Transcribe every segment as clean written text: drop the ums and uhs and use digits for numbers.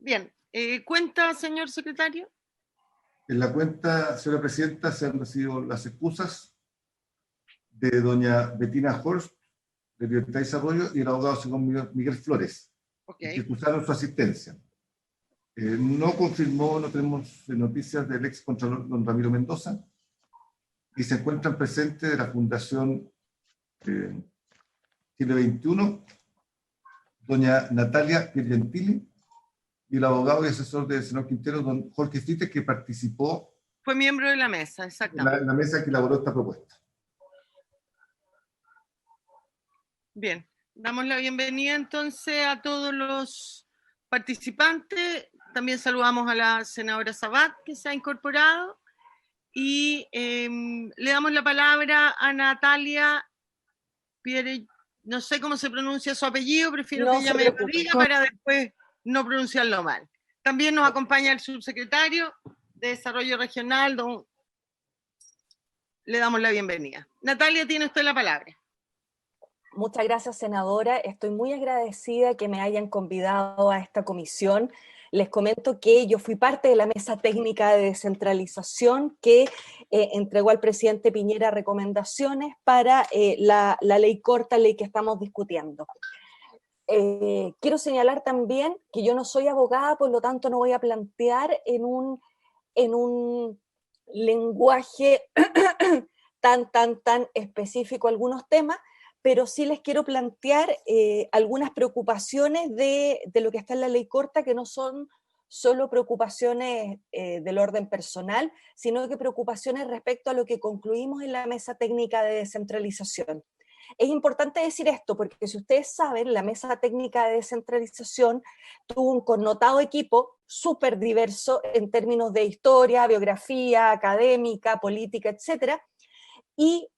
Bien, ¿cuenta, señor secretario? En la cuenta, señora presidenta, se han recibido las excusas de doña Bettina Horst, de Libertad y Desarrollo, y el abogado señor Miguel Flores, Ok. que excusaron su asistencia. No confirmó, no tenemos noticias del ex contralor don Ramiro Mendoza, y se encuentran presentes de la Fundación Chile 21, doña Natalia Piergentili, y el abogado y asesor del senador Quintero, don Jorge Stite, que participó Fue miembro de la mesa, exactamente. en la mesa que elaboró esta propuesta. Bien, damos la bienvenida entonces a todos los participantes. También saludamos a la senadora Sabat, que se ha incorporado. Y le damos la palabra a Natalia Pierre, no sé cómo se pronuncia su apellido, prefiero que ella me lo diga para después no pronunciarlo mal. También nos acompaña el subsecretario de Desarrollo Regional, le damos la bienvenida. Natalia, tiene usted la palabra. Muchas gracias, senadora. Estoy muy agradecida que me hayan convidado a esta comisión. Les comento que yo fui parte de la mesa técnica de descentralización que entregó al presidente Piñera recomendaciones para la ley corta, ley que estamos discutiendo. Quiero señalar también que yo no soy abogada, por lo tanto no voy a plantear en un lenguaje tan específico algunos temas, pero sí les quiero plantear algunas preocupaciones de lo que está en la ley corta, que no son solo preocupaciones del orden personal, sino que preocupaciones respecto a lo que concluimos en la mesa técnica de descentralización. Es importante decir esto porque, si ustedes saben, la mesa técnica de descentralización tuvo un connotado equipo súper diverso en términos de historia, biografía, académica, política, etcétera, y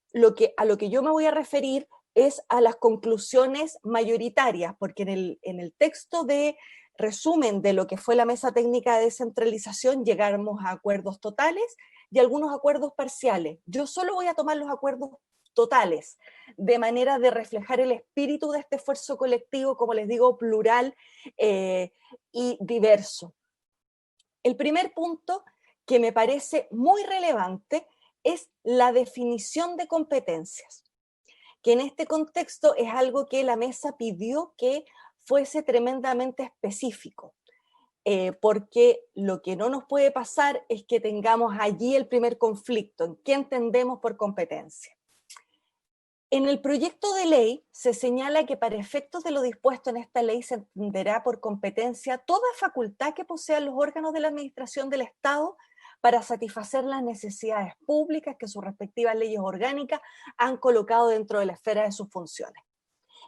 a lo que yo me voy a referir es a las conclusiones mayoritarias, porque en el texto de resumen de lo que fue la mesa técnica de descentralización llegamos a acuerdos totales y algunos acuerdos parciales. Yo solo voy a tomar los acuerdos totales, de manera de reflejar el espíritu de este esfuerzo colectivo, como les digo, plural y diverso. El primer punto que me parece muy relevante es la definición de competencias, que en este contexto es algo que la mesa pidió que fuese tremendamente específico, porque lo que no nos puede pasar es que tengamos allí el primer conflicto, en qué entendemos por competencia. En el proyecto de ley se señala que para efectos de lo dispuesto en esta ley se entenderá por competencia toda facultad que posean los órganos de la administración del Estado para satisfacer las necesidades públicas que sus respectivas leyes orgánicas han colocado dentro de la esfera de sus funciones.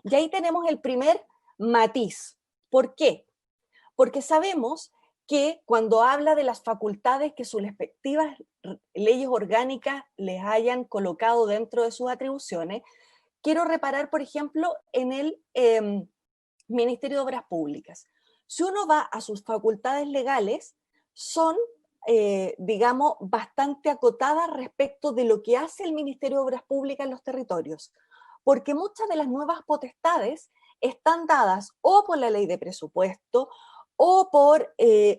Y ahí tenemos el primer matiz. ¿Por qué? Porque sabemos que cuando habla de las facultades que sus respectivas leyes orgánicas les hayan colocado dentro de sus atribuciones, quiero reparar, por ejemplo, en el Ministerio de Obras Públicas. Si uno va a sus facultades legales, son, digamos, bastante acotadas respecto de lo que hace el Ministerio de Obras Públicas en los territorios, porque muchas de las nuevas potestades están dadas o por la ley de presupuesto o por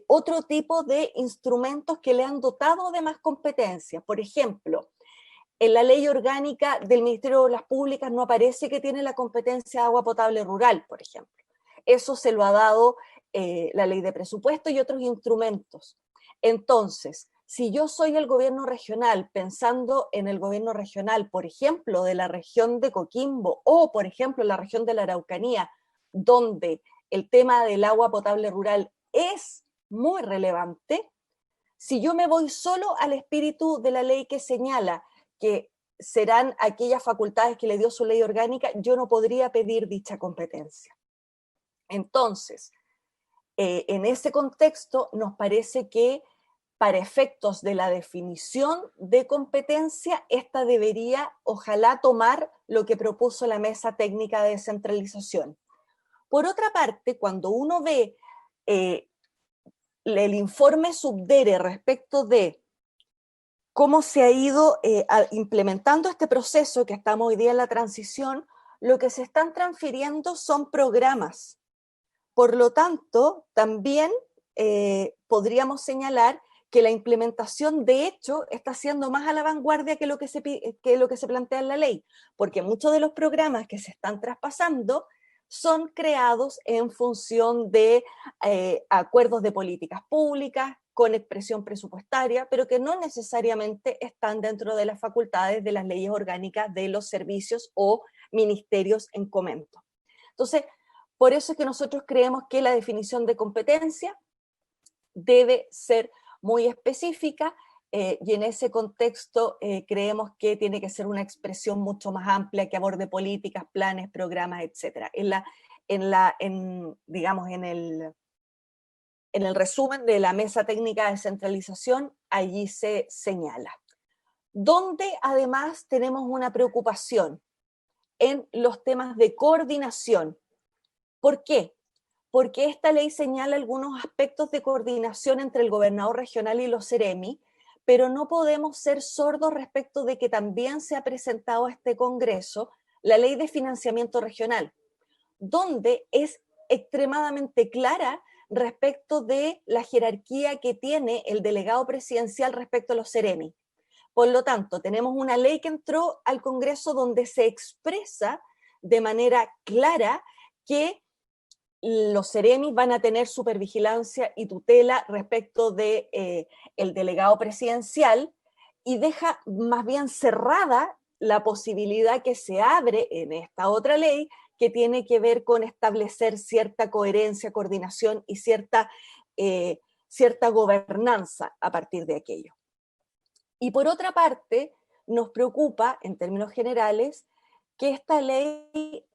otro tipo de instrumentos que le han dotado de más competencias. Por ejemplo, en la ley orgánica del Ministerio de Obras Públicas no aparece que tiene la competencia de agua potable rural, por ejemplo. Eso se lo ha dado la ley de presupuesto y otros instrumentos. Entonces, si yo soy el gobierno regional, pensando en el gobierno regional, por ejemplo, de la región de Coquimbo o, por ejemplo, la región de la Araucanía, donde el tema del agua potable rural es muy relevante, si yo me voy solo al espíritu de la ley que señala que serán aquellas facultades que le dio su ley orgánica, yo no podría pedir dicha competencia. Entonces, en ese contexto, nos parece que para efectos de la definición de competencia, esta debería, ojalá, tomar lo que propuso la mesa técnica de descentralización. Por otra parte, cuando uno ve el informe Subdere respecto de cómo se ha ido implementando este proceso, que estamos hoy día en la transición, lo que se están transfiriendo son programas. Por lo tanto, también podríamos señalar que la implementación, de hecho, está siendo más a la vanguardia que lo que se plantea en la ley, porque muchos de los programas que se están traspasando son creados en función de acuerdos de políticas públicas, con expresión presupuestaria, pero que no necesariamente están dentro de las facultades de las leyes orgánicas de los servicios o ministerios en comento. Entonces, por eso es que nosotros creemos que la definición de competencia debe ser muy específica, y en ese contexto creemos que tiene que ser una expresión mucho más amplia que aborde políticas, planes, programas, etc. Digamos, en el resumen de la mesa técnica de descentralización, allí se señala. Donde además tenemos una preocupación en los temas de coordinación. ¿Por qué? Porque esta ley señala algunos aspectos de coordinación entre el gobernador regional y los Ceremi, pero no podemos ser sordos respecto de que también se ha presentado a este Congreso la ley de financiamiento regional, donde es extremadamente clara respecto de la jerarquía que tiene el delegado presidencial respecto a los Ceremi. Por lo tanto, tenemos una ley que entró al Congreso donde se expresa de manera clara que los Ceremis van a tener supervigilancia y tutela respecto de el delegado presidencial, y deja más bien cerrada la posibilidad que se abre en esta otra ley que tiene que ver con establecer cierta coherencia, coordinación y cierta gobernanza a partir de aquello. Y por otra parte, nos preocupa, en términos generales, que esta ley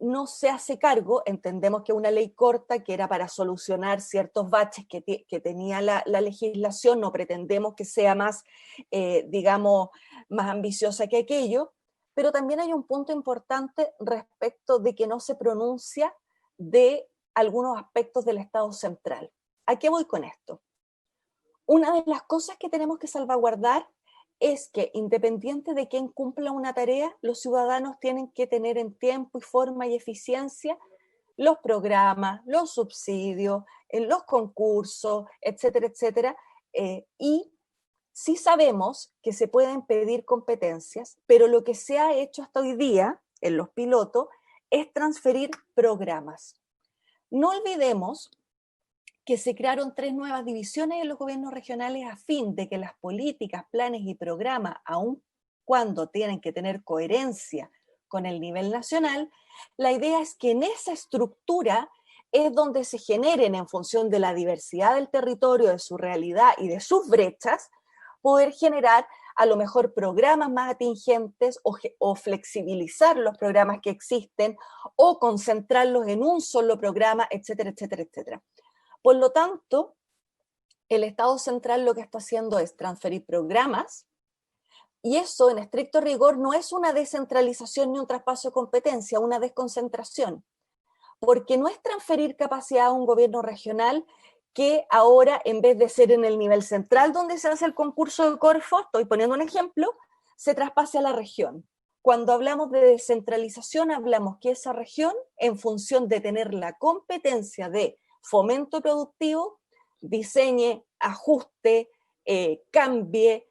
no se hace cargo, entendemos que una ley corta que era para solucionar ciertos baches que tenía la legislación, no pretendemos que sea más, digamos, más ambiciosa que aquello, pero también hay un punto importante respecto de que no se pronuncia de algunos aspectos del Estado central. ¿A qué voy con esto? Una de las cosas que tenemos que salvaguardar es que, independiente de quién cumpla una tarea, los ciudadanos tienen que tener en tiempo y forma y eficiencia los programas, los subsidios, los concursos, etcétera, etcétera. Y sí sabemos que se pueden pedir competencias, pero lo que se ha hecho hasta hoy día en los pilotos es transferir programas. No olvidemos que se crearon 3 nuevas divisiones en los gobiernos regionales a fin de que las políticas, planes y programas, aun cuando tienen que tener coherencia con el nivel nacional, la idea es que en esa estructura es donde se generen, en función de la diversidad del territorio, de su realidad y de sus brechas, poder generar a lo mejor programas más atingentes o flexibilizar los programas que existen o concentrarlos en un solo programa, etcétera, etcétera, etcétera. Por lo tanto, el Estado central lo que está haciendo es transferir programas, y eso en estricto rigor no es una descentralización ni un traspaso de competencia, una desconcentración, porque no es transferir capacidad a un gobierno regional que ahora, en vez de ser en el nivel central donde se hace el concurso de Corfo, estoy poniendo un ejemplo, se traspase a la región. Cuando hablamos de descentralización, hablamos que esa región, en función de tener la competencia de fomento productivo, diseñe, ajuste, cambie,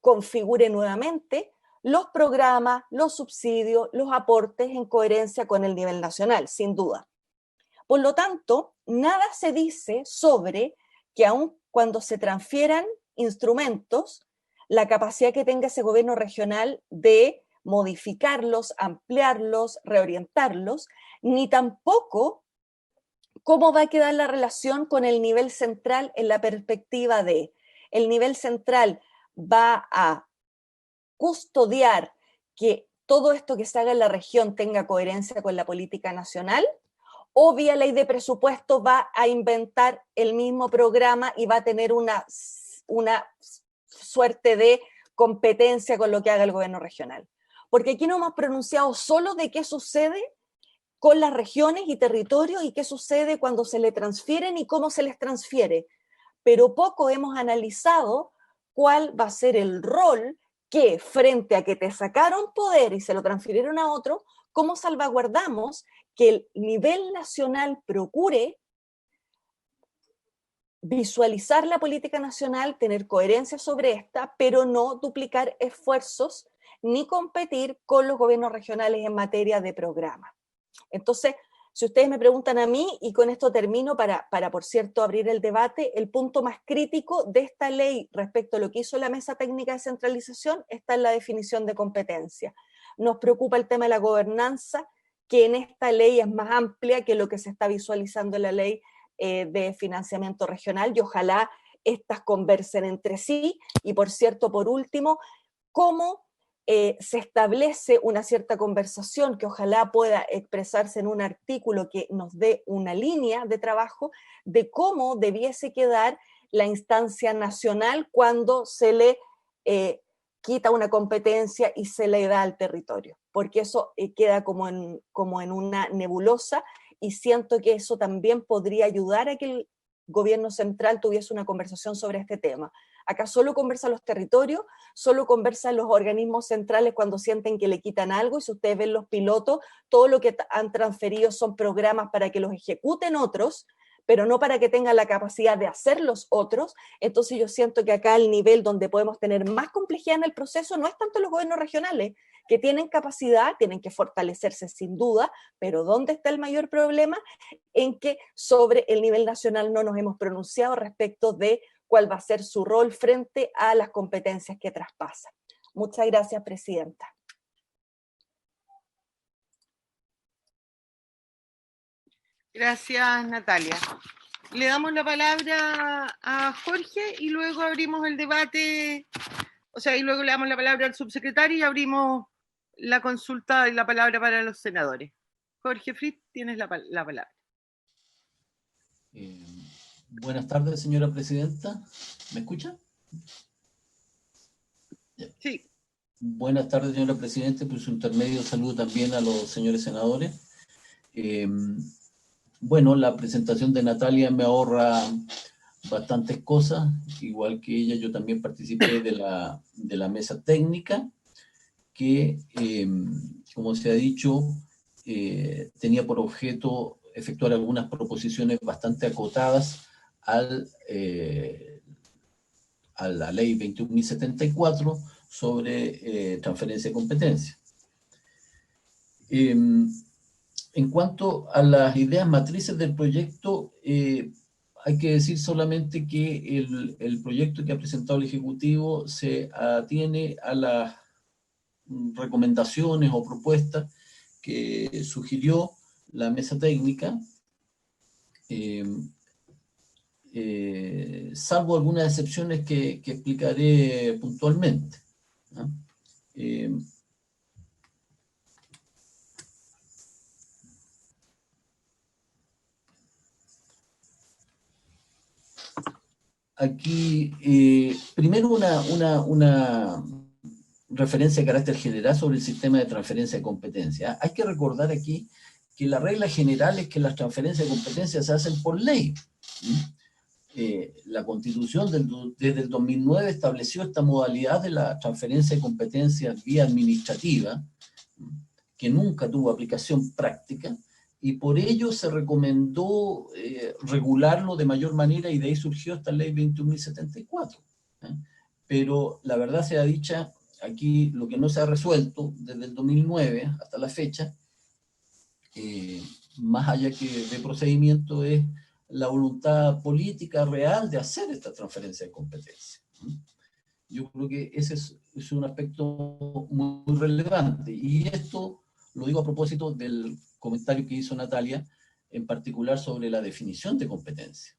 configure nuevamente los programas, los subsidios, los aportes en coherencia con el nivel nacional, sin duda. Por lo tanto, nada se dice sobre que aun cuando se transfieran instrumentos, la capacidad que tenga ese gobierno regional de modificarlos, ampliarlos, reorientarlos, ni tampoco cómo va a quedar la relación con el nivel central en la perspectiva de el nivel central va a custodiar que todo esto que se haga en la región tenga coherencia con la política nacional, o vía ley de presupuesto va a inventar el mismo programa y va a tener una suerte de competencia con lo que haga el gobierno regional. Porque aquí no hemos pronunciado solo de qué sucede con las regiones y territorios y qué sucede cuando se le transfieren y cómo se les transfiere, pero poco hemos analizado cuál va a ser el rol que, frente a que te sacaron poder y se lo transfirieron a otro, cómo salvaguardamos que el nivel nacional procure visualizar la política nacional, tener coherencia sobre esta, pero no duplicar esfuerzos ni competir con los gobiernos regionales en materia de programa. Entonces, si ustedes me preguntan a mí, y con esto termino para, por cierto, abrir el debate, el punto más crítico de esta ley respecto a lo que hizo la Mesa Técnica de Centralización está en la definición de competencia. Nos preocupa el tema de la gobernanza, que en esta ley es más amplia que lo que se está visualizando en la ley de financiamiento regional, y ojalá estas conversen entre sí. Y por cierto, por último, cómo se establece una cierta conversación que ojalá pueda expresarse en un artículo que nos dé una línea de trabajo de cómo debiese quedar la instancia nacional cuando se le quita una competencia y se le da al territorio, porque eso queda como en una nebulosa, y siento que eso también podría ayudar a que el gobierno central tuviese una conversación sobre este tema. Acá solo conversan los territorios, solo conversan los organismos centrales cuando sienten que le quitan algo, y si ustedes ven los pilotos, todo lo que han transferido son programas para que los ejecuten otros, pero no para que tengan la capacidad de hacer los otros. Entonces yo siento que acá el nivel donde podemos tener más complejidad en el proceso no es tanto los gobiernos regionales, que tienen capacidad, tienen que fortalecerse sin duda, pero ¿dónde está el mayor problema? En que sobre el nivel nacional no nos hemos pronunciado respecto de cuál va a ser su rol frente a las competencias que traspasa. Muchas gracias, presidenta. Gracias, Natalia. Le damos la palabra a Jorge y luego abrimos el debate, o sea, y luego le damos la palabra al subsecretario y abrimos la consulta y la palabra para los senadores. Jorge Fritz, tienes la palabra. Buenas tardes, señora presidenta. ¿Me escucha? Sí. Buenas tardes, señora presidenta. Por su intermedio, saludo también a los señores senadores. Bueno, la presentación de Natalia me ahorra bastantes cosas. Igual que ella, yo también participé de la mesa técnica, que, como se ha dicho, tenía por objeto efectuar algunas proposiciones bastante acotadas a la ley 21.074 sobre transferencia de competencia. En cuanto a las ideas matrices del proyecto, hay que decir solamente que el proyecto que ha presentado el Ejecutivo se atiene a las recomendaciones o propuestas que sugirió la mesa técnica, salvo algunas excepciones que explicaré puntualmente, ¿no? Aquí, primero una referencia de carácter general sobre el sistema de transferencia de competencia. Hay que recordar aquí que la regla general es que las transferencias de competencia se hacen por ley. La Constitución desde el 2009 estableció esta modalidad de la transferencia de competencias vía administrativa, que nunca tuvo aplicación práctica, y por ello se recomendó regularlo de mayor manera, y de ahí surgió esta ley 21.074. Pero la verdad sea dicha, aquí lo que no se ha resuelto desde el 2009 hasta la fecha, más allá que de procedimiento, es la voluntad política real de hacer esta transferencia de competencia. Yo creo que ese es un aspecto muy relevante, y esto lo digo a propósito del comentario que hizo Natalia, en particular sobre la definición de competencia,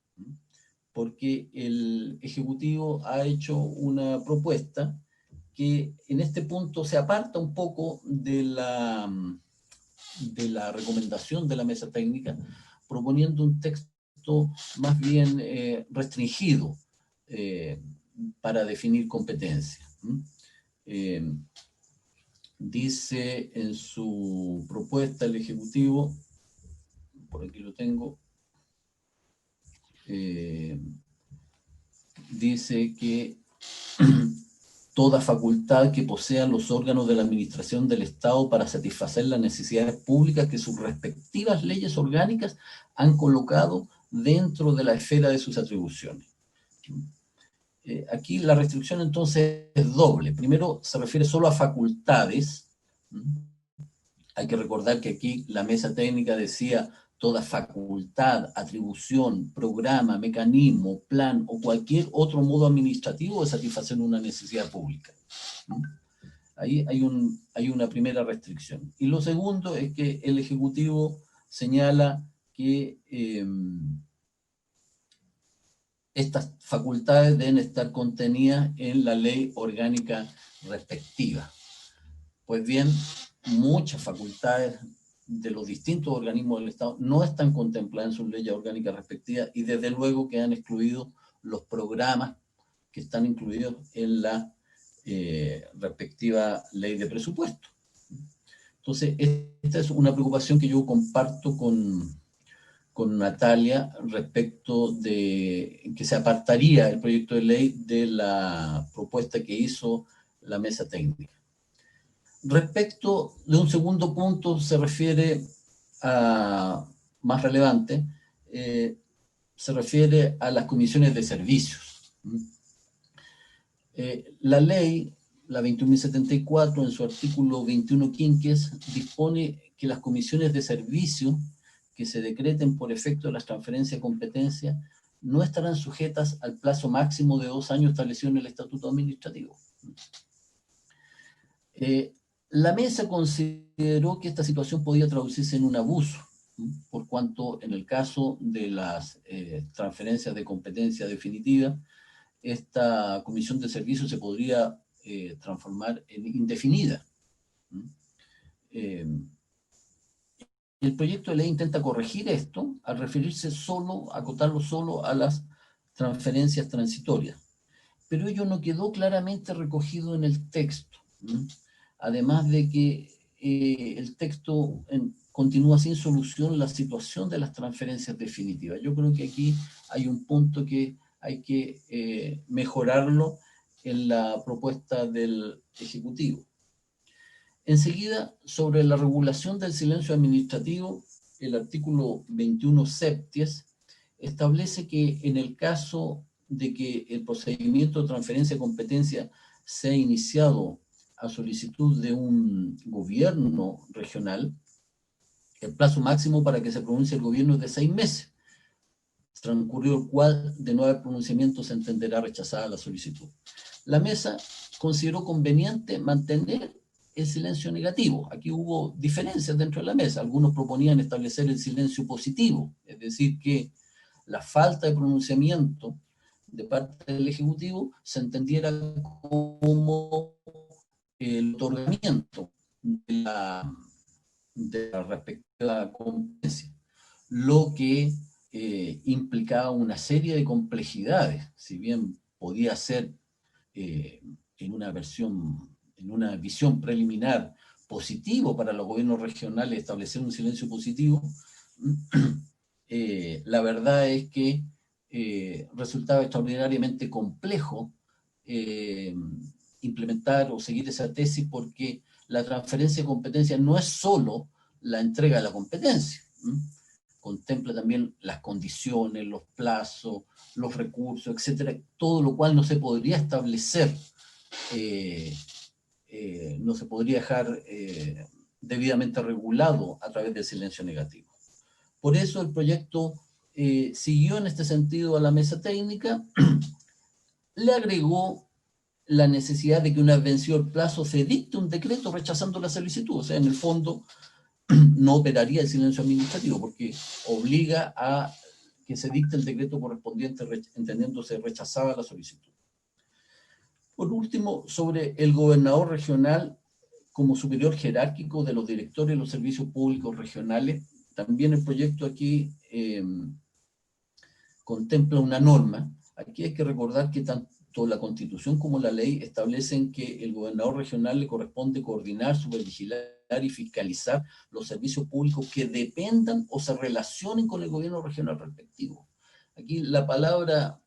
porque el Ejecutivo ha hecho una propuesta que en este punto se aparta un poco de la recomendación de la mesa técnica, proponiendo un texto más bien restringido para definir competencia. Dice en su propuesta el Ejecutivo, por aquí lo tengo, dice que toda facultad que posean los órganos de la administración del Estado para satisfacer las necesidades públicas que sus respectivas leyes orgánicas han colocado dentro de la esfera de sus atribuciones. Aquí la restricción entonces es doble. Primero, se refiere solo a facultades. Hay que recordar que aquí la mesa técnica decía toda facultad, atribución, programa, mecanismo, plan o cualquier otro modo administrativo de satisfacer una necesidad pública. Ahí hay una primera restricción. Y lo segundo es que el Ejecutivo señala que estas facultades deben estar contenidas en la ley orgánica respectiva. Pues bien, muchas facultades de los distintos organismos del Estado no están contempladas en sus leyes orgánicas respectivas y desde luego quedan excluidos los programas que están incluidos en la respectiva ley de presupuesto. Entonces, esta es una preocupación que yo comparto con Natalia respecto de que se apartaría el proyecto de ley de la propuesta que hizo la mesa técnica. Respecto de un segundo punto, se refiere a, más relevante, se refiere a las comisiones de servicios. La ley, la 21.074, en su artículo 21 quinques, dispone que las comisiones de servicios que se decreten por efecto de las transferencias de competencia no estarán sujetas al plazo máximo de 2 años establecido en el Estatuto Administrativo. La mesa consideró que esta situación podía traducirse en un abuso, por cuanto en el caso de las transferencias de competencia definitiva, esta comisión de servicios se podría transformar en indefinida. El proyecto de ley intenta corregir esto al referirse solo, acotarlo solo a las transferencias transitorias. Pero ello no quedó claramente recogido en el texto. Además de que el texto continúa sin solución la situación de las transferencias definitivas. Yo creo que aquí hay un punto que hay que mejorarlo en la propuesta del Ejecutivo. Enseguida, sobre la regulación del silencio administrativo, el artículo 21 septies establece que en el caso de que el procedimiento de transferencia de competencia sea iniciado a solicitud de un gobierno regional, el plazo máximo para que se pronuncie el gobierno es de 6 meses, transcurrido el cual de no haber pronunciamiento se entenderá rechazada la solicitud. La mesa consideró conveniente mantener el silencio negativo. Aquí hubo diferencias dentro de la mesa. Algunos proponían establecer el silencio positivo, es decir, que la falta de pronunciamiento de parte del Ejecutivo se entendiera como el otorgamiento de la respectiva competencia, lo que implicaba una serie de complejidades. Si bien podía ser en una visión preliminar positivo para los gobiernos regionales establecer un silencio positivo, la verdad es que resultaba extraordinariamente complejo implementar o seguir esa tesis, porque la transferencia de competencia no es solo la entrega de la competencia, contempla también las condiciones, los plazos, los recursos, etcétera, todo lo cual no se podría establecer, no se podría dejar debidamente regulado a través del silencio negativo. Por eso el proyecto siguió en este sentido a la mesa técnica, le agregó la necesidad de que una vez vencido el plazo se dicte un decreto rechazando la solicitud. O sea, en el fondo no operaría el silencio administrativo porque obliga a que se dicte el decreto correspondiente entendiéndose rechazada la solicitud. Por último, sobre el gobernador regional como superior jerárquico de los directores de los servicios públicos regionales, también el proyecto aquí contempla una norma. Aquí hay que recordar que tanto la Constitución como la ley establecen que el gobernador regional le corresponde coordinar, supervigilar y fiscalizar los servicios públicos que dependan o se relacionen con el gobierno regional respectivo. Aquí la palabra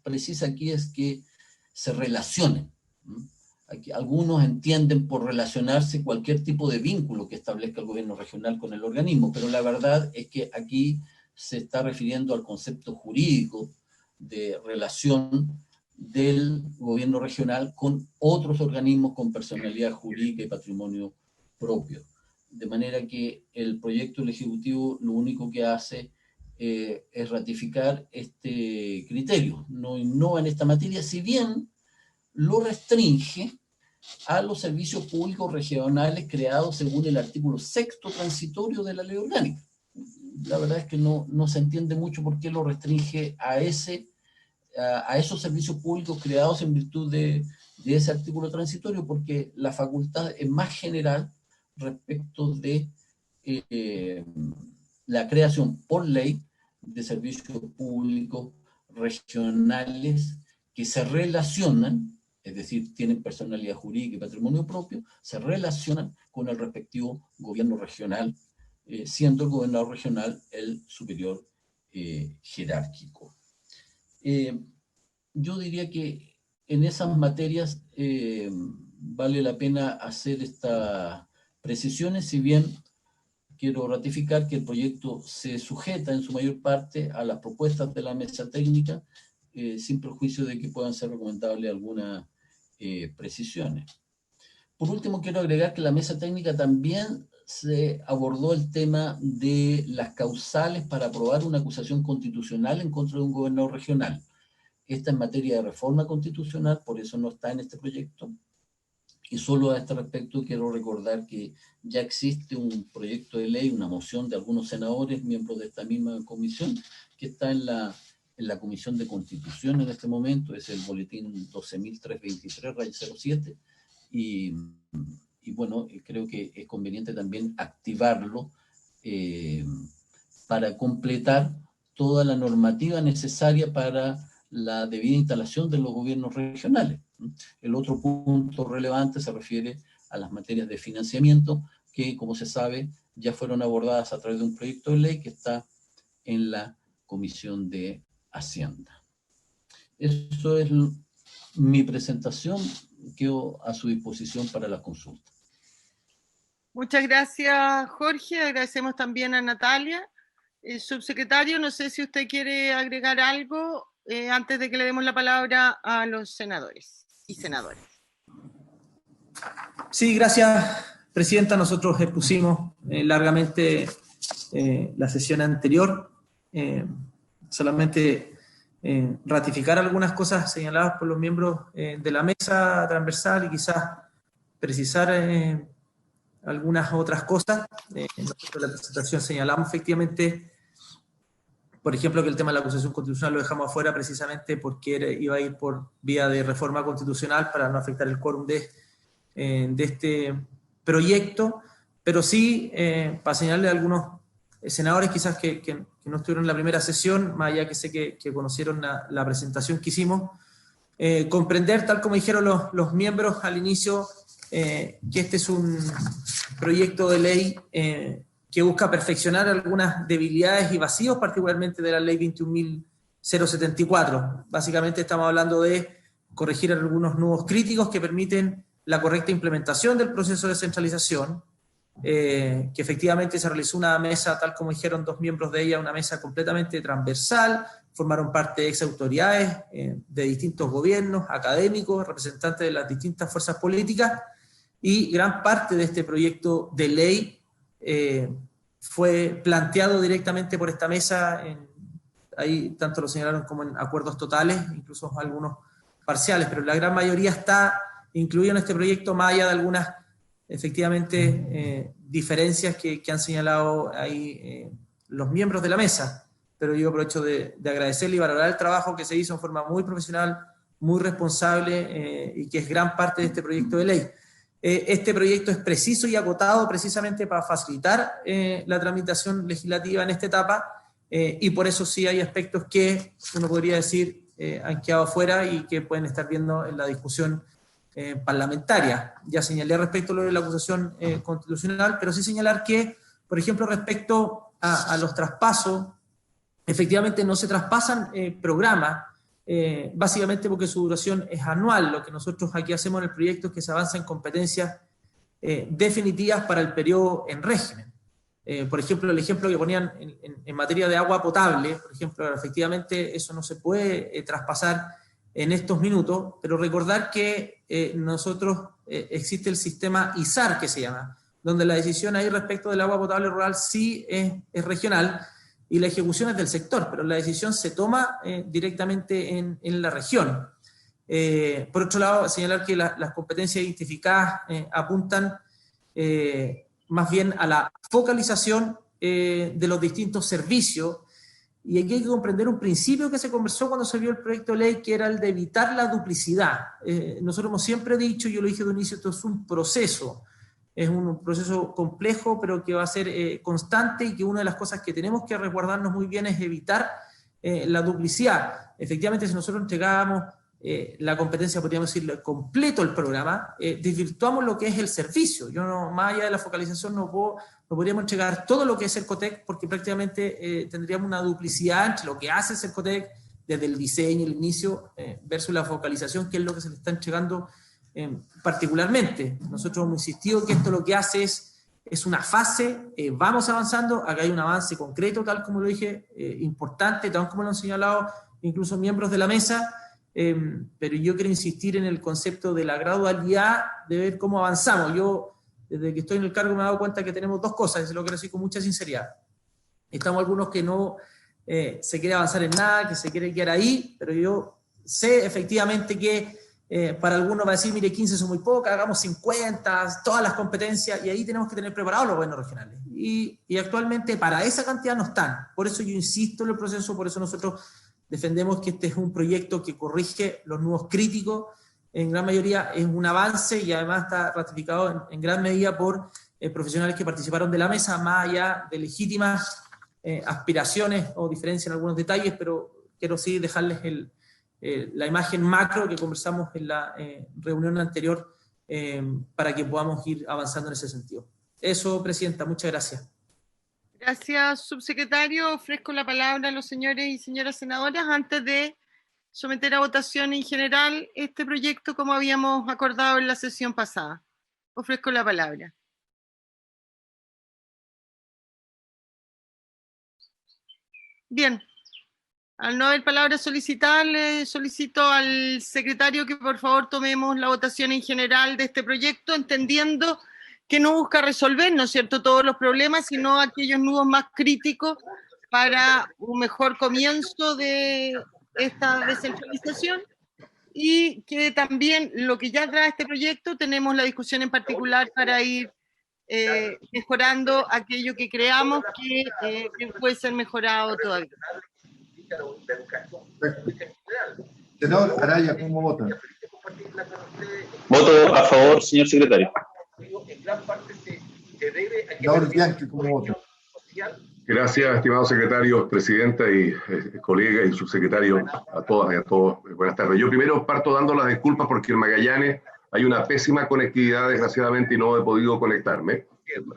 precisa aquí es que se relacionen. Aquí, algunos entienden por relacionarse cualquier tipo de vínculo que establezca el gobierno regional con el organismo, pero la verdad es que aquí se está refiriendo al concepto jurídico de relación del gobierno regional con otros organismos con personalidad jurídica y patrimonio propio. De manera que el proyecto del Ejecutivo lo único que hace es ratificar este criterio, no innova en esta materia, si bien lo restringe a los servicios públicos regionales creados según el artículo 6º transitorio de la Ley Orgánica. La verdad es que no se entiende mucho por qué lo restringe a esos servicios públicos creados en virtud de ese artículo transitorio, porque la facultad es más general respecto de la creación por ley de servicios públicos regionales que se relacionan, es decir, tienen personalidad jurídica y patrimonio propio, se relacionan con el respectivo gobierno regional, siendo el gobernador regional el superior jerárquico. Yo diría que en esas materias vale la pena hacer estas precisiones, si bien quiero ratificar que el proyecto se sujeta en su mayor parte a las propuestas de la mesa técnica, sin perjuicio de que puedan ser recomendables algunas precisiones. Por último, quiero agregar que la mesa técnica también se abordó el tema de las causales para aprobar una acusación constitucional en contra de un gobernador regional. Esta es materia de reforma constitucional, por eso no está en este proyecto. Y solo a este respecto quiero recordar que ya existe un proyecto de ley, una moción de algunos senadores, miembros de esta misma comisión, que está en la Comisión de Constitución en este momento, es el boletín 12.323/07, y bueno, creo que es conveniente también activarlo para completar toda la normativa necesaria para la debida instalación de los gobiernos regionales. El otro punto relevante se refiere a las materias de financiamiento que, como se sabe, ya fueron abordadas a través de un proyecto de ley que está en la Comisión de Hacienda. Eso es mi presentación, quedo a su disposición para la consulta. Muchas gracias, Jorge. Agradecemos también a Natalia. Subsecretario, no sé si usted quiere agregar algo antes de que le demos la palabra a los senadores y senadoras. Sí, gracias, Presidenta. Nosotros expusimos largamente la sesión anterior. Solamente ratificar algunas cosas señaladas por los miembros de la mesa transversal y quizás precisar algunas otras cosas. Nosotros en la presentación señalamos efectivamente, por ejemplo, que el tema de la acusación constitucional lo dejamos afuera precisamente porque iba a ir por vía de reforma constitucional para no afectar el quórum de este proyecto, pero sí para señalarle a algunos senadores quizás que no estuvieron en la primera sesión, más allá que sé que conocieron la presentación que hicimos, comprender, tal como dijeron los miembros al inicio, que este es un proyecto de ley que busca perfeccionar algunas debilidades y vacíos, particularmente de la ley 21.074. Básicamente estamos hablando de corregir algunos nudos críticos que permiten la correcta implementación del proceso de descentralización, que efectivamente se realizó una mesa, tal como dijeron dos miembros de ella, una mesa completamente transversal, formaron parte de ex autoridades de distintos gobiernos, académicos, representantes de las distintas fuerzas políticas, y gran parte de este proyecto de ley fue planteado directamente por esta mesa, ahí tanto lo señalaron como en acuerdos totales, incluso algunos parciales, pero la gran mayoría está incluido en este proyecto, más allá de algunas efectivamente diferencias que han señalado ahí los miembros de la mesa. Pero yo aprovecho de agradecerle y valorar el trabajo que se hizo en forma muy profesional, muy responsable, y que es gran parte de este proyecto de ley. Este proyecto es preciso y acotado precisamente para facilitar la tramitación legislativa en esta etapa, y por eso sí hay aspectos que uno podría decir han quedado fuera y que pueden estar viendo en la discusión parlamentaria. Ya señalé respecto a lo de la acusación constitucional, pero sí señalar que, por ejemplo, respecto a los traspasos, efectivamente no se traspasan programas, básicamente porque su duración es anual. Lo que nosotros aquí hacemos en el proyecto es que se avanza en competencias definitivas para el periodo en régimen. Por ejemplo, el ejemplo que ponían en materia de agua potable, por ejemplo, efectivamente eso no se puede traspasar en estos minutos, pero recordar que existe el sistema ISAR, que se llama, donde la decisión ahí respecto del agua potable rural sí es regional y la ejecución es del sector, pero la decisión se toma directamente en la región. Por otro lado, señalar que las competencias identificadas apuntan más bien a la focalización de los distintos servicios. Y aquí hay que comprender un principio que se conversó cuando se vio el proyecto de ley, que era el de evitar la duplicidad. Nosotros hemos siempre dicho, yo lo dije de un inicio, esto es un proceso complejo, pero que va a ser constante, y que una de las cosas que tenemos que resguardarnos muy bien es evitar la duplicidad. Efectivamente, si nosotros entregábamos la competencia, podríamos decir, completo el programa, desvirtuamos lo que es el servicio. Más allá de la focalización, no podríamos entregar todo lo que es Cercotec, porque prácticamente tendríamos una duplicidad entre lo que hace Cercotec desde el diseño, el inicio, versus la focalización, que es lo que se le está entregando particularmente. Nosotros hemos insistido que esto lo que hace es una fase, vamos avanzando, acá hay un avance concreto, tal como lo dije, importante, tal como lo han señalado incluso miembros de la mesa, pero yo quiero insistir en el concepto de la gradualidad, de ver cómo avanzamos. Yo, desde que estoy en el cargo, me he dado cuenta que tenemos dos cosas, y se lo quiero decir con mucha sinceridad. Estamos algunos que no se quiere avanzar en nada, que se quiere quedar ahí, pero yo sé efectivamente que para algunos va a decir, mire, 15 son muy pocas, hagamos 50, todas las competencias, y ahí tenemos que tener preparados los gobiernos regionales. Y actualmente para esa cantidad no están. Por eso yo insisto en el proceso, por eso nosotros defendemos que este es un proyecto que corrige los nudos críticos, en gran mayoría es un avance, y además está ratificado en gran medida por profesionales que participaron de la mesa, más allá de legítimas aspiraciones o diferencias en algunos detalles, pero quiero sí dejarles la imagen macro que conversamos en la reunión anterior, para que podamos ir avanzando en ese sentido. Eso, Presidenta, muchas gracias. Gracias, subsecretario. Ofrezco la palabra a los señores y señoras senadoras antes de someter a votación en general este proyecto, como habíamos acordado en la sesión pasada. Ofrezco la palabra. Bien. Al no haber palabra solicitada, le solicito al secretario que por favor tomemos la votación en general de este proyecto, entendiendo que no busca resolver, ¿no es cierto?, todos los problemas, sino aquellos nudos más críticos para un mejor comienzo de esta descentralización, y que también lo que ya trae este proyecto, tenemos la discusión en particular para ir mejorando aquello que creamos que puede ser mejorado todavía. Senador Araya, ¿cómo vota? Voto a favor, señor secretario. Senador Bianchi, ¿cómo vota? Gracias, estimados secretarios, presidenta y colegas y subsecretarios, a todas y a todos. Buenas tardes. Yo primero parto dando las disculpas porque en Magallanes hay una pésima conectividad, desgraciadamente, y no he podido conectarme.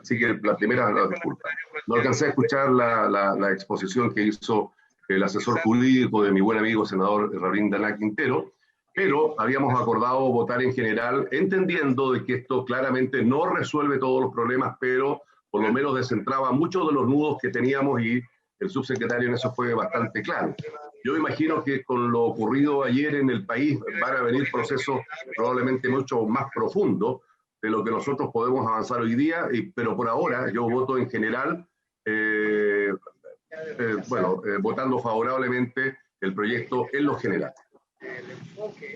Así que la primera, la disculpa. No alcancé a escuchar la exposición que hizo el asesor jurídico de mi buen amigo senador Rabín Daná Quintero, pero habíamos acordado votar en general, entendiendo de que esto claramente no resuelve todos los problemas, pero por lo menos descentraba muchos de los nudos que teníamos, y el subsecretario en eso fue bastante claro. Yo imagino que con lo ocurrido ayer en el país van a venir procesos probablemente mucho más profundos de lo que nosotros podemos avanzar hoy día, pero por ahora yo voto en general, votando favorablemente el proyecto en lo general.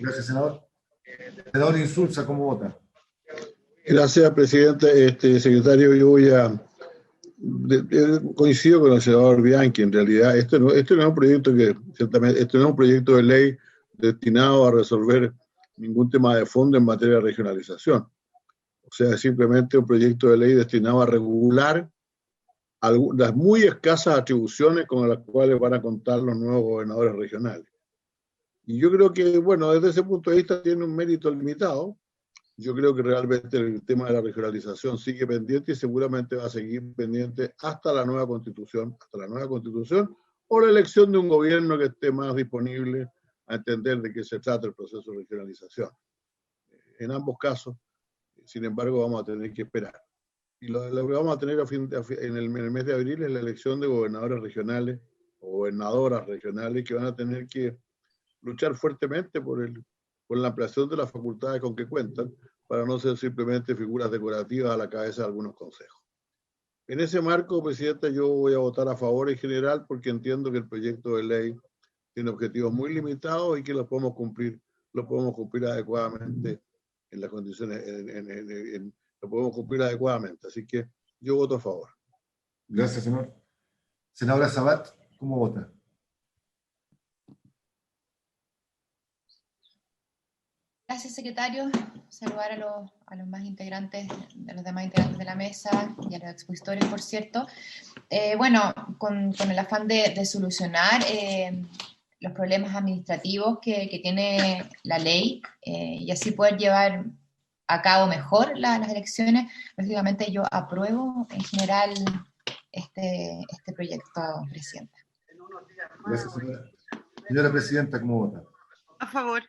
Gracias, senador. Senador Insulza, ¿cómo vota? Gracias, presidente. Secretario, yo coincido con el senador Bianchi. En realidad, este no es un proyecto ciertamente, no es un proyecto de ley destinado a resolver ningún tema de fondo en materia de regionalización. O sea, es simplemente un proyecto de ley destinado a regular las muy escasas atribuciones con las cuales van a contar los nuevos gobernadores regionales. Y yo creo que, bueno, desde ese punto de vista tiene un mérito limitado. Yo creo que realmente el tema de la regionalización sigue pendiente y seguramente va a seguir pendiente hasta la nueva constitución o la elección de un gobierno que esté más disponible a entender de qué se trata el proceso de regionalización. En ambos casos, sin embargo, vamos a tener que esperar. Y lo que vamos a tener en el mes de abril es la elección de gobernadores regionales o gobernadoras regionales que van a tener que luchar fuertemente por la ampliación de las facultades con que cuentan, para no ser simplemente figuras decorativas a la cabeza de algunos consejos. En ese marco, Presidenta, yo voy a votar a favor en general porque entiendo que el proyecto de ley tiene objetivos muy limitados y que los podemos cumplir adecuadamente en las condiciones, lo podemos cumplir adecuadamente. Así que yo voto a favor. Gracias, senador. Senadora Sabat, ¿cómo vota? Gracias, secretario. Saludar a los más integrantes, a los demás integrantes de la mesa y a los expositores, por cierto. Bueno, con el afán de solucionar los problemas administrativos que tiene la ley y así poder llevar a cabo mejor las elecciones, lógicamente yo apruebo en general este proyecto, Presidenta. Gracias, señora. Señora Presidenta, ¿cómo vota? A favor.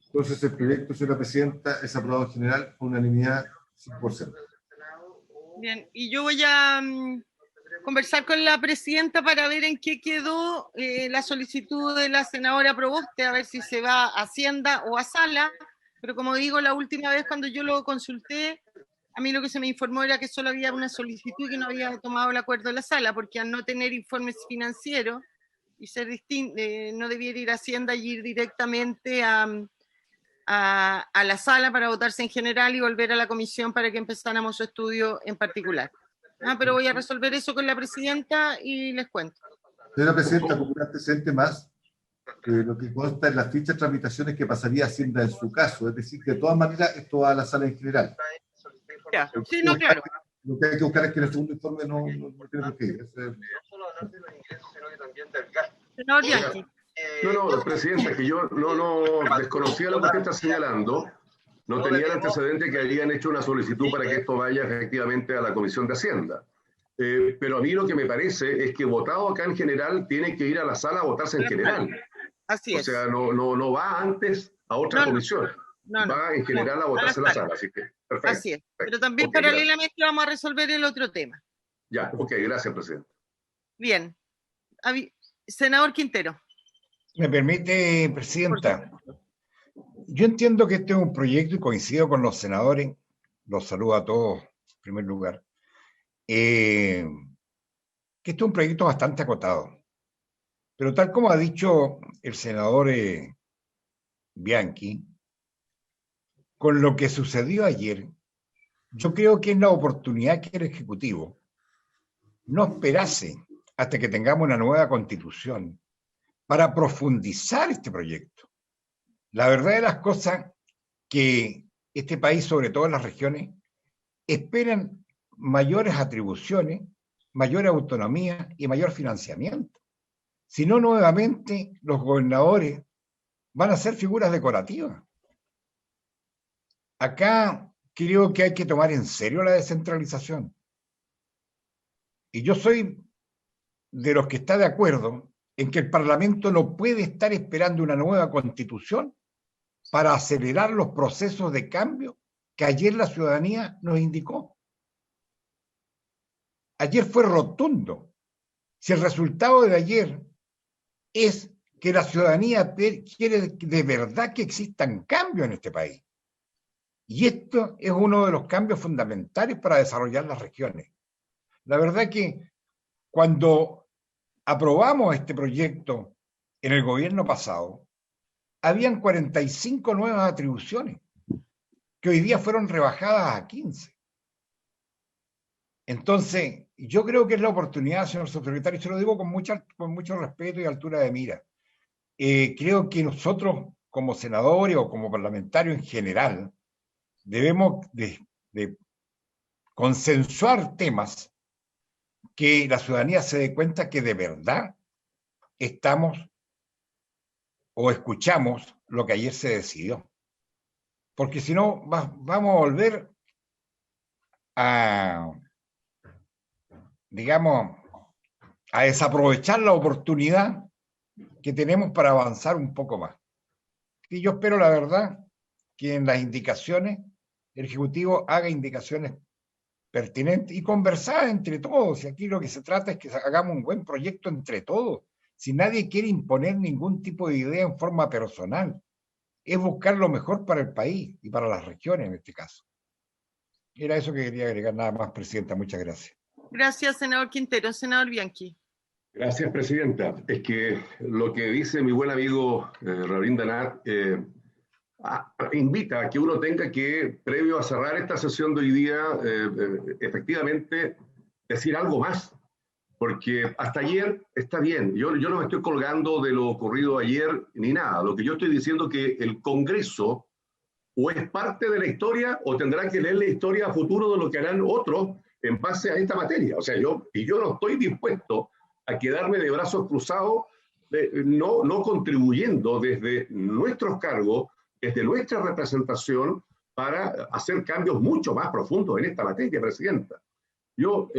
Entonces el proyecto, señora Presidenta, es aprobado en general por unanimidad 100%. Bien, y yo voy a conversar con la presidenta para ver en qué quedó la solicitud de la senadora Proboste, a ver si se va a Hacienda o a Sala, pero como digo, la última vez cuando yo lo consulté, a mí lo que se me informó era que solo había una solicitud y que no había tomado el acuerdo de la Sala, porque al no tener informes financieros y ser no debiera ir a Hacienda y ir directamente a la Sala para votarse en general y volver a la comisión para que empezáramos su estudio en particular. Pero voy a resolver eso con la presidenta y les cuento. Señora Presidenta, como un antecedente más, lo que consta en las fichas de tramitaciones que pasaría a Hacienda en su caso, es decir, que de todas maneras esto va a la Sala en general. Ya. Sí, no, claro. Lo que hay que buscar es que el segundo informe no tiene por qué ir. Senador Bianchi. No, Presidenta, que yo no desconocía lo que usted está señalando, no tenía el antecedente que habían hecho una solicitud para que esto vaya efectivamente a la Comisión de Hacienda. Pero a mí lo que me parece es que votado acá en general tiene que ir a la Sala a votarse en general. Así es. O sea, no va antes a otra comisión. Va en general a votarse en la Sala, así que perfecto. Así es. Pero también paralelamente vamos a resolver el otro tema. Ya, ok, gracias, Presidente. Bien. Senador Quintero. ¿Me permite, Presidenta? Yo entiendo que este es un proyecto y coincido con los senadores, los saludo a todos en primer lugar, que este es un proyecto bastante acotado. Pero tal como ha dicho el senador Bianchi, con lo que sucedió ayer, yo creo que es la oportunidad que el Ejecutivo no esperase hasta que tengamos una nueva constitución para profundizar este proyecto. La verdad de las cosas que este país, sobre todo en las regiones, esperan mayores atribuciones, mayor autonomía y mayor financiamiento. Si no, nuevamente los gobernadores van a ser figuras decorativas. Acá creo que hay que tomar en serio la descentralización. Y yo soy de los que está de acuerdo en que el Parlamento no puede estar esperando una nueva constitución para acelerar los procesos de cambio que ayer la ciudadanía nos indicó. Ayer fue rotundo. Si el resultado de ayer es que la ciudadanía quiere de verdad que existan cambios en este país. Y esto es uno de los cambios fundamentales para desarrollar las regiones. La verdad que cuando aprobamos este proyecto en el gobierno pasado, habían 45 nuevas atribuciones que hoy día fueron rebajadas a 15. Entonces, yo creo que es la oportunidad, señor subsecretario, y se lo digo con mucho respeto y altura de mira. Creo que nosotros, como senadores o como parlamentarios en general, debemos de consensuar temas que la ciudadanía se dé cuenta que de verdad estamos o escuchamos lo que ayer se decidió. Porque si no, vamos a volver a, digamos, a desaprovechar la oportunidad que tenemos para avanzar un poco más. Y yo espero, la verdad, que en las indicaciones el Ejecutivo haga indicaciones pertinentes y conversar entre todos. Y aquí lo que se trata es que hagamos un buen proyecto entre todos. Si nadie quiere imponer ningún tipo de idea en forma personal, es buscar lo mejor para el país y para las regiones en este caso. Era eso que quería agregar, nada más, Presidenta. Muchas gracias. Gracias, senador Quintero. Senador Bianchi. Gracias, Presidenta. Es que lo que dice mi buen amigo Rabin Danat invita a que uno tenga que, previo a cerrar esta sesión de hoy día, efectivamente decir algo más. Porque hasta ayer está bien, yo no me estoy colgando de lo ocurrido ayer ni nada. Lo que yo estoy diciendo es que el Congreso o es parte de la historia o tendrá que leer la historia a futuro de lo que harán otros en base a esta materia. O sea, yo no estoy dispuesto a quedarme de brazos cruzados, no contribuyendo desde nuestros cargos, desde nuestra representación, para hacer cambios mucho más profundos en esta materia, Presidenta. Yo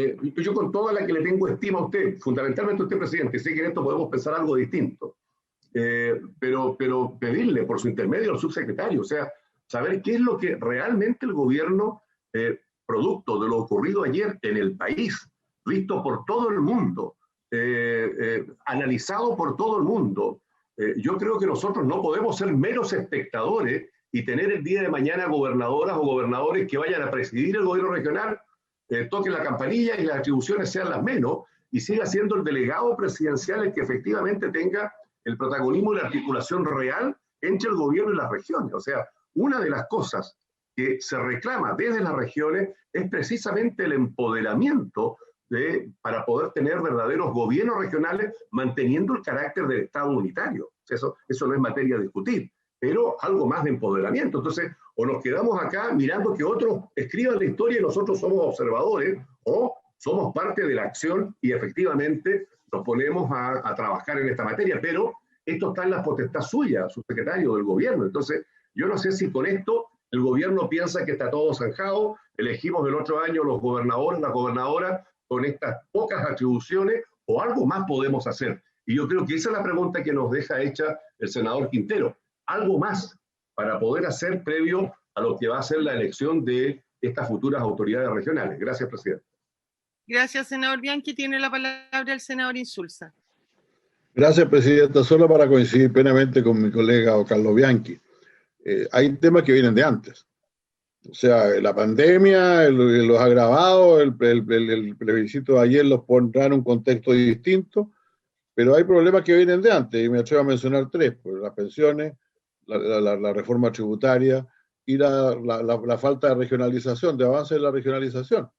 con toda la que le tengo estima a usted, fundamentalmente a usted, Presidente, sé que en esto podemos pensar algo distinto, pero pedirle por su intermedio al subsecretario, o sea, saber qué es lo que realmente el gobierno, producto de lo ocurrido ayer en el país, visto por todo el mundo, analizado por todo el mundo, yo creo que nosotros no podemos ser meros espectadores y tener el día de mañana gobernadoras o gobernadores que vayan a presidir el gobierno regional, toquen la campanilla y las atribuciones sean las menos, y siga siendo el delegado presidencial el que efectivamente tenga el protagonismo y la articulación real entre el gobierno y las regiones. O sea, una de las cosas que se reclama desde las regiones es precisamente el empoderamiento para poder tener verdaderos gobiernos regionales manteniendo el carácter del Estado unitario. Eso no es materia de discutir, pero algo más de empoderamiento. Entonces, o nos quedamos acá mirando que otros escriban la historia y nosotros somos observadores, o somos parte de la acción y efectivamente nos ponemos a trabajar en esta materia. Pero esto está en la potestad suya, subsecretario del gobierno. Entonces, yo no sé si con esto el gobierno piensa que está todo zanjado, elegimos el otro año los gobernadores, las gobernadoras, con estas pocas atribuciones, o algo más podemos hacer. Y yo creo que esa es la pregunta que nos deja hecha el senador Quintero. Algo más para poder hacer previo a lo que va a ser la elección de estas futuras autoridades regionales. Gracias, Presidente. Gracias, senador Bianchi. Tiene la palabra el senador Insulza. Gracias, Presidenta. Solo para coincidir plenamente con mi colega Carlos Bianchi. Hay temas que vienen de antes. O sea, la pandemia, los agravados, el plebiscito de ayer los pondrá en un contexto distinto, pero hay problemas que vienen de antes, y me atrevo a mencionar tres: pues las pensiones, la reforma tributaria y la falta de regionalización, de avance en la regionalización.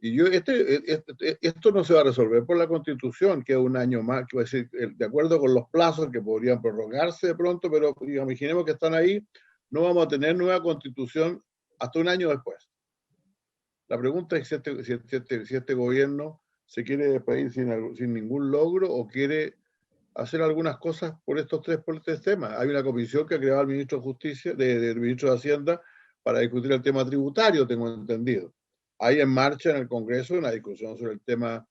Y esto no se va a resolver por la Constitución, que es un año más, que va a decir, de acuerdo con los plazos que podrían prorrogarse de pronto, pero imaginemos que están ahí, no vamos a tener nueva Constitución hasta un año después. La pregunta es si este gobierno se quiere despedir sin ningún logro o quiere hacer algunas cosas por estos tres temas. Hay una comisión que ha creado el ministro de Justicia, del ministro de Hacienda, para discutir el tema tributario, tengo entendido. Hay en marcha en el Congreso una discusión sobre el tema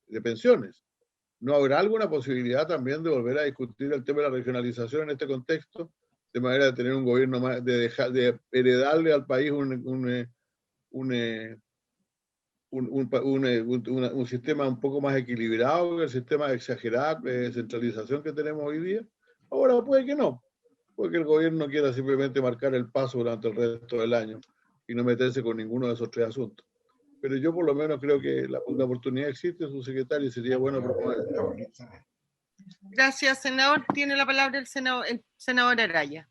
de pensiones. ¿No habrá alguna posibilidad también de volver a discutir el tema de la regionalización en este contexto, de manera de tener un gobierno más, de heredarle al país un sistema un poco más equilibrado que el sistema de exagerada centralización que tenemos hoy día? Ahora puede que no, porque el gobierno quiera simplemente marcar el paso durante el resto del año y no meterse con ninguno de esos tres asuntos. Pero yo por lo menos creo que la oportunidad existe, subsecretario, y sería bueno proponer. Gracias, senador. Tiene la palabra el senador Araya.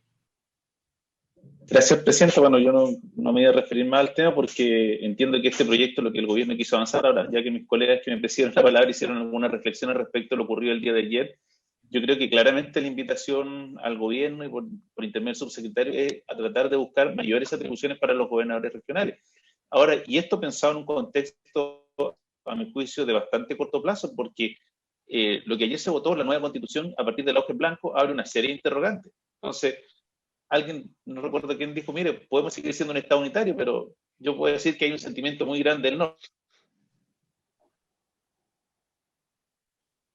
Gracias, Presidenta. Bueno, yo no me voy a referir más al tema porque entiendo que este proyecto es lo que el gobierno quiso avanzar. Ahora, ya que mis colegas que me precedieron la palabra hicieron algunas reflexiones respecto a lo ocurrido el día de ayer, yo creo que claramente la invitación al gobierno y por intermedio del subsecretario es a tratar de buscar mayores atribuciones para los gobernadores regionales. Ahora, y esto pensado en un contexto, a mi juicio, de bastante corto plazo, porque lo que ayer se votó, la nueva constitución, a partir del hoja en blanco, abre una serie de interrogantes. Entonces, alguien, no recuerdo quién dijo, mire, podemos seguir siendo un Estado unitario, pero yo puedo decir que hay un sentimiento muy grande del norte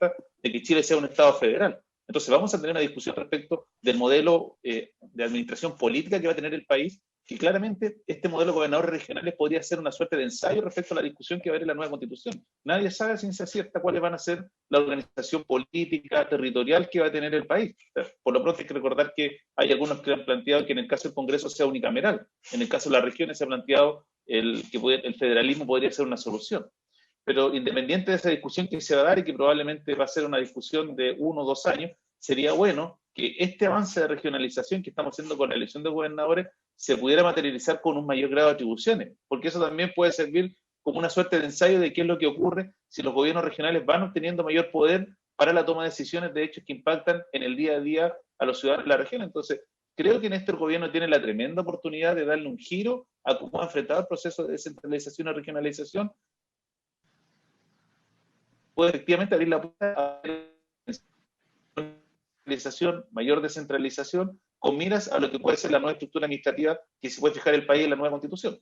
de que Chile sea un Estado federal. Entonces vamos a tener una discusión respecto del modelo de administración política que va a tener el país que claramente este modelo de gobernadores regionales podría ser una suerte de ensayo respecto a la discusión que va a haber en la nueva constitución. Nadie sabe a ciencia cierta cuáles van a ser la organización política, territorial que va a tener el país. Por lo pronto hay que recordar que hay algunos que han planteado que en el caso del Congreso sea unicameral, en el caso de las regiones se ha planteado que el federalismo podría ser una solución. Pero independiente de esa discusión que se va a dar y que probablemente va a ser una discusión de 1 o 2 años, sería bueno que este avance de regionalización que estamos haciendo con la elección de gobernadores se pudiera materializar con un mayor grado de atribuciones, porque eso también puede servir como una suerte de ensayo de qué es lo que ocurre si los gobiernos regionales van obteniendo mayor poder para la toma de decisiones de hechos que impactan en el día a día a los ciudadanos de la región. Entonces, creo que en esto el gobierno tiene la tremenda oportunidad de darle un giro a cómo ha enfrentado el proceso de descentralización y regionalización. Puede efectivamente abrir la puerta a mayor descentralización, con miras a lo que puede ser la nueva estructura administrativa que se puede fijar el país en la nueva constitución.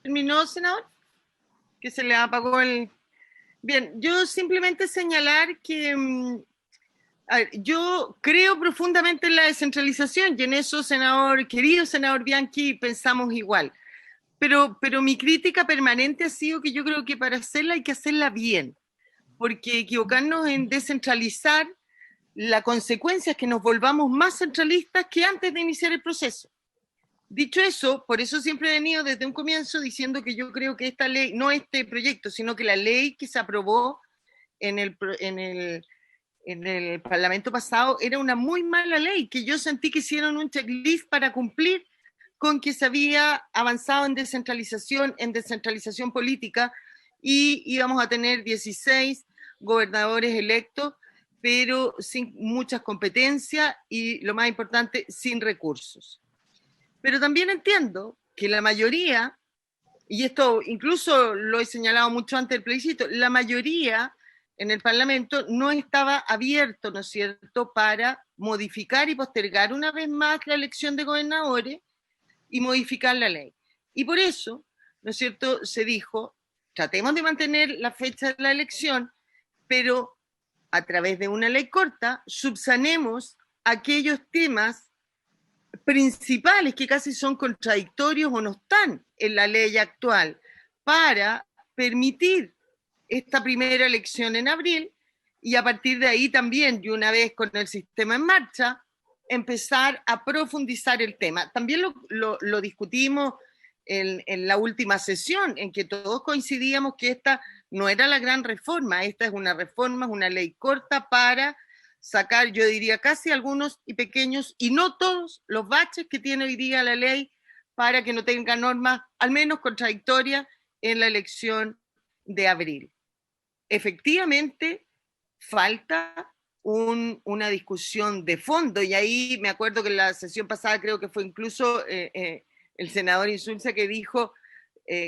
¿Terminó, senador? Que se le apagó el... Bien, yo simplemente señalar que a ver, yo creo profundamente en la descentralización y en eso, senador, querido senador Bianchi, pensamos igual. Pero mi crítica permanente ha sido que yo creo que para hacerla hay que hacerla bien, porque equivocarnos en descentralizar, la consecuencia es que nos volvamos más centralistas que antes de iniciar el proceso. Dicho eso, por eso siempre he venido desde un comienzo diciendo que yo creo que esta ley, no este proyecto, sino que la ley que se aprobó en el Parlamento pasado era una muy mala ley, que yo sentí que hicieron un checklist para cumplir con que se había avanzado en descentralización política, y íbamos a tener 16 gobernadores electos, pero sin muchas competencias y, lo más importante, sin recursos. Pero también entiendo que la mayoría, y esto incluso lo he señalado mucho antes del plebiscito, la mayoría en el Parlamento no estaba abierto, ¿no es cierto?, para modificar y postergar una vez más la elección de gobernadores y modificar la ley. Y por eso, ¿no es cierto?, se dijo, tratemos de mantener la fecha de la elección, pero a través de una ley corta subsanemos aquellos temas principales que casi son contradictorios o no están en la ley actual, para permitir esta primera elección en abril y a partir de ahí también, y una vez con el sistema en marcha, empezar a profundizar el tema. También lo discutimos en la última sesión, en que todos coincidíamos que esta no era la gran reforma, esta es una reforma, es una ley corta para sacar, yo diría, casi algunos y pequeños, y no todos, los baches que tiene hoy día la ley para que no tenga normas, al menos contradictorias, en la elección de abril. Efectivamente, falta una discusión de fondo, y ahí me acuerdo que en la sesión pasada creo que fue incluso el senador Insulza que dijo,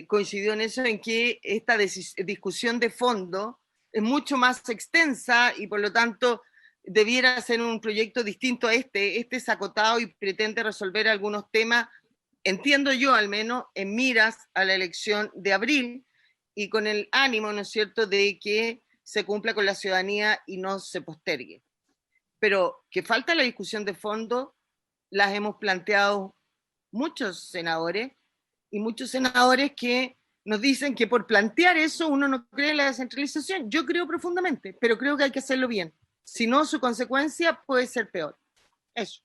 coincidió en eso, en que esta discusión de fondo es mucho más extensa y por lo tanto debiera ser un proyecto distinto a este es acotado y pretende resolver algunos temas, entiendo yo al menos, en miras a la elección de abril y con el ánimo, ¿no es cierto?, de que se cumpla con la ciudadanía y no se postergue. Pero que falta la discusión de fondo, las hemos planteado muchos senadores y muchos senadores que nos dicen que por plantear eso uno no cree en la descentralización. Yo creo profundamente, pero creo que hay que hacerlo bien. Si no, su consecuencia puede ser peor. Eso.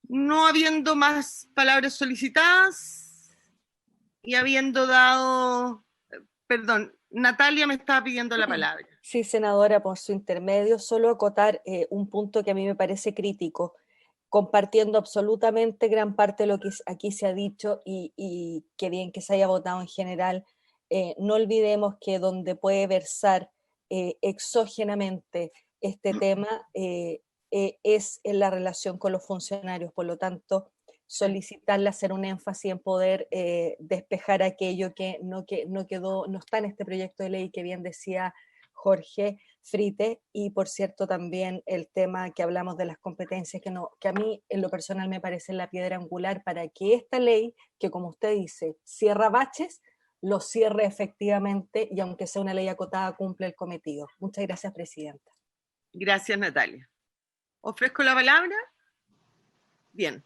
No habiendo más palabras solicitadas y habiendo dado... Perdón, Natalia me estaba pidiendo la palabra. Sí, senadora, por su intermedio, solo acotar un punto que a mí me parece crítico, compartiendo absolutamente gran parte de lo que aquí se ha dicho y qué bien que se haya votado en general. No olvidemos que donde puede versar exógenamente este tema es en la relación con los funcionarios, por lo tanto solicitarle hacer un énfasis en poder despejar aquello que no está en este proyecto de ley, que bien decía Jorge Frite, y por cierto también el tema que hablamos de las competencias, que a mí en lo personal me parece la piedra angular para que esta ley, que como usted dice, cierra baches, lo cierre efectivamente y aunque sea una ley acotada, cumple el cometido. Muchas gracias, Presidenta. Gracias, Natalia. ¿Ofrezco la palabra? Bien.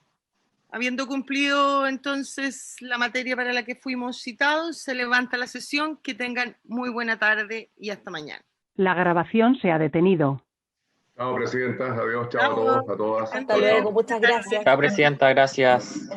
Habiendo cumplido entonces la materia para la que fuimos citados, se levanta la sesión. Que tengan muy buena tarde y hasta mañana. La grabación se ha detenido. Chao, presidenta. Adiós. Chao a todos, a todas. Hasta luego. Muchas gracias. Chao, presidenta. Gracias.